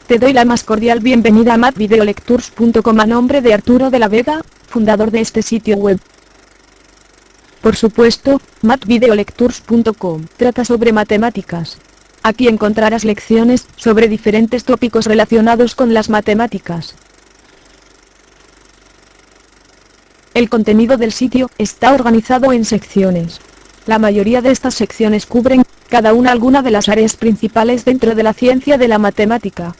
Te doy la más cordial bienvenida a mathvideolectures.com a nombre de Arturo de la Vega, fundador de este sitio web. Por supuesto, mathvideolectures.com trata sobre matemáticas. Aquí encontrarás lecciones sobre diferentes tópicos relacionados con las matemáticas. El contenido del sitio está organizado en secciones. La mayoría de estas secciones cubren, cada una alguna de las áreas principales dentro de la ciencia de la matemática.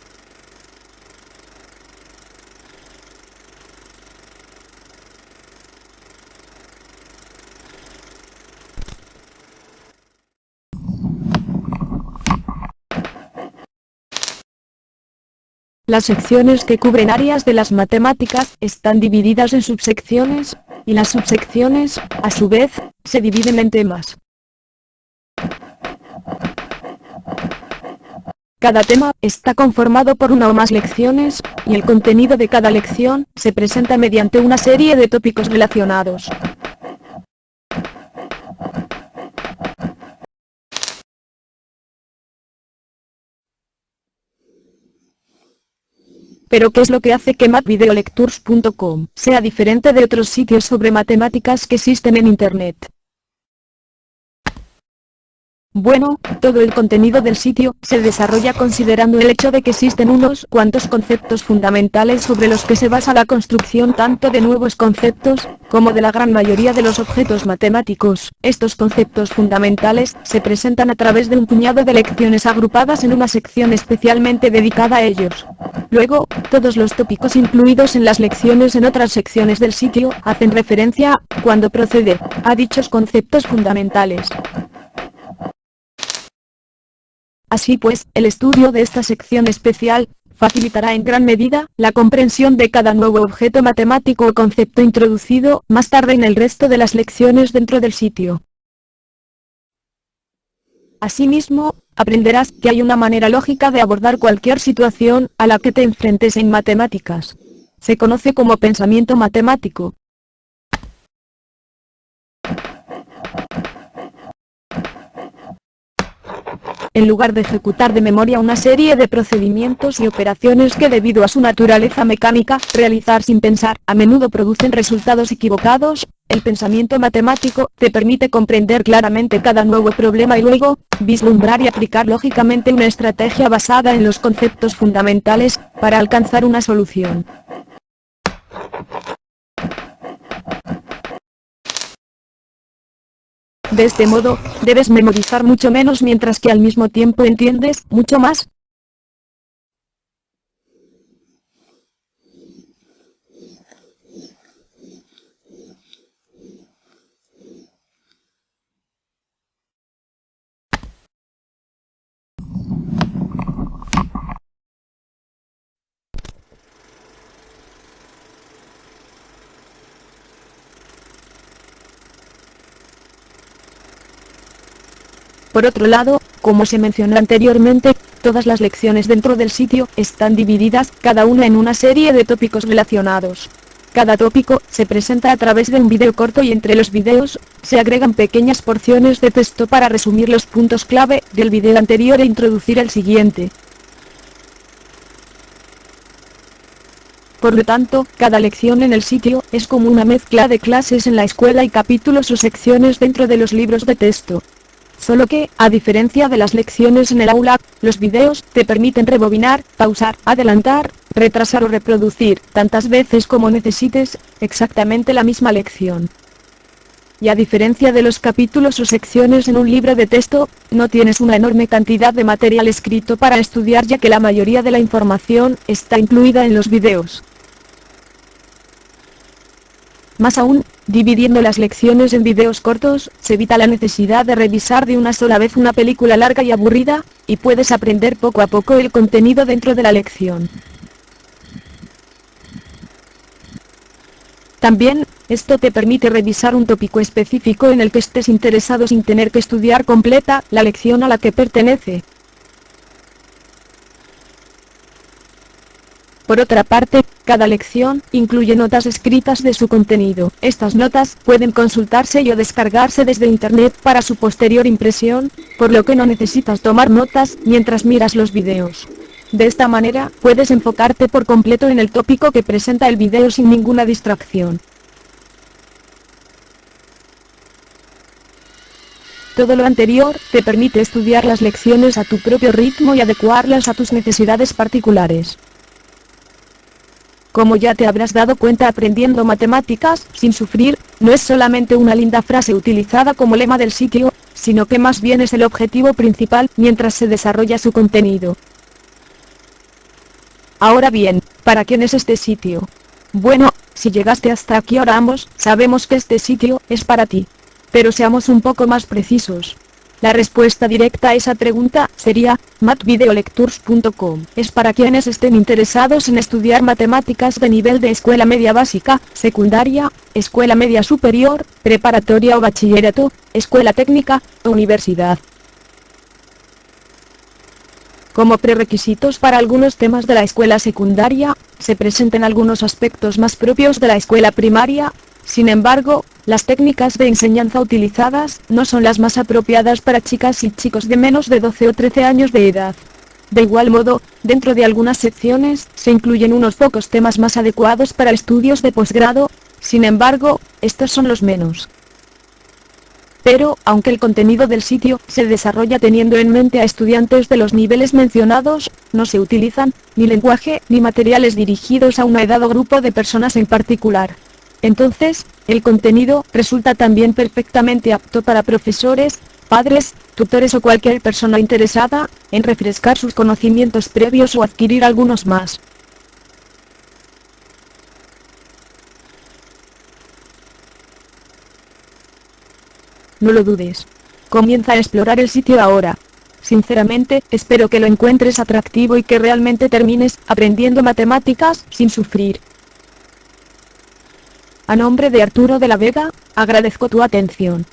Las secciones que cubren áreas de las matemáticas están divididas en subsecciones, y las subsecciones, a su vez, se dividen en temas. Cada tema está conformado por una o más lecciones, y el contenido de cada lección se presenta mediante una serie de tópicos relacionados. Pero ¿qué es lo que hace que mathvideolectures.com sea diferente de otros sitios sobre matemáticas que existen en Internet? Bueno, todo el contenido del sitio se desarrolla considerando el hecho de que existen unos cuantos conceptos fundamentales sobre los que se basa la construcción tanto de nuevos conceptos, como de la gran mayoría de los objetos matemáticos. Estos conceptos fundamentales se presentan a través de un puñado de lecciones agrupadas en una sección especialmente dedicada a ellos. Luego, todos los tópicos incluidos en las lecciones en otras secciones del sitio hacen referencia, cuando procede, a dichos conceptos fundamentales. Así pues, el estudio de esta sección especial facilitará en gran medida la comprensión de cada nuevo objeto matemático o concepto introducido más tarde en el resto de las lecciones dentro del sitio. Asimismo, aprenderás que hay una manera lógica de abordar cualquier situación a la que te enfrentes en matemáticas. Se conoce como pensamiento matemático. En lugar de ejecutar de memoria una serie de procedimientos y operaciones que debido a su naturaleza mecánica, realizar sin pensar, a menudo producen resultados equivocados, el pensamiento matemático te permite comprender claramente cada nuevo problema y luego, vislumbrar y aplicar lógicamente una estrategia basada en los conceptos fundamentales, para alcanzar una solución. De este modo, debes memorizar mucho menos mientras que al mismo tiempo entiendes mucho más. Por otro lado, como se mencionó anteriormente, todas las lecciones dentro del sitio están divididas cada una en una serie de tópicos relacionados. Cada tópico se presenta a través de un video corto y entre los videos se agregan pequeñas porciones de texto para resumir los puntos clave del video anterior e introducir el siguiente. Por lo tanto, cada lección en el sitio es como una mezcla de clases en la escuela y capítulos o secciones dentro de los libros de texto. Solo que, a diferencia de las lecciones en el aula, los videos te permiten rebobinar, pausar, adelantar, retrasar o reproducir, tantas veces como necesites, exactamente la misma lección. Y a diferencia de los capítulos o secciones en un libro de texto, no tienes una enorme cantidad de material escrito para estudiar ya que la mayoría de la información está incluida en los videos. Más aún, dividiendo las lecciones en videos cortos, se evita la necesidad de revisar de una sola vez una película larga y aburrida, y puedes aprender poco a poco el contenido dentro de la lección. También, esto te permite revisar un tópico específico en el que estés interesado sin tener que estudiar completa la lección a la que pertenece. Por otra parte, cada lección incluye notas escritas de su contenido. Estas notas pueden consultarse y o descargarse desde Internet para su posterior impresión, por lo que no necesitas tomar notas mientras miras los videos. De esta manera, puedes enfocarte por completo en el tópico que presenta el video sin ninguna distracción. Todo lo anterior te permite estudiar las lecciones a tu propio ritmo y adecuarlas a tus necesidades particulares. Como ya te habrás dado cuenta, aprendiendo matemáticas sin sufrir no es solamente una linda frase utilizada como lema del sitio, sino que más bien es el objetivo principal mientras se desarrolla su contenido. Ahora bien, ¿para quién es este sitio? Bueno, si llegaste hasta aquí ahora ambos, sabemos que este sitio es para ti. Pero seamos un poco más precisos. La respuesta directa a esa pregunta sería, mathvideolectures.com. Es para quienes estén interesados en estudiar matemáticas de nivel de escuela media básica, secundaria, escuela media superior, preparatoria o bachillerato, escuela técnica, o universidad. Como prerequisitos para algunos temas de la escuela secundaria, se presentan algunos aspectos más propios de la escuela primaria. Sin embargo, las técnicas de enseñanza utilizadas no son las más apropiadas para chicas y chicos de menos de 12 o 13 años de edad. De igual modo, dentro de algunas secciones, se incluyen unos pocos temas más adecuados para estudios de posgrado. Sin embargo, estos son los menos. Pero, aunque el contenido del sitio se desarrolla teniendo en mente a estudiantes de los niveles mencionados, no se utilizan ni lenguaje ni materiales dirigidos a una edad o grupo de personas en particular. Entonces, el contenido resulta también perfectamente apto para profesores, padres, tutores o cualquier persona interesada en refrescar sus conocimientos previos o adquirir algunos más. No lo dudes. Comienza a explorar el sitio ahora. Sinceramente, espero que lo encuentres atractivo y que realmente termines aprendiendo matemáticas sin sufrir. A nombre de Arturo de la Vega, agradezco tu atención.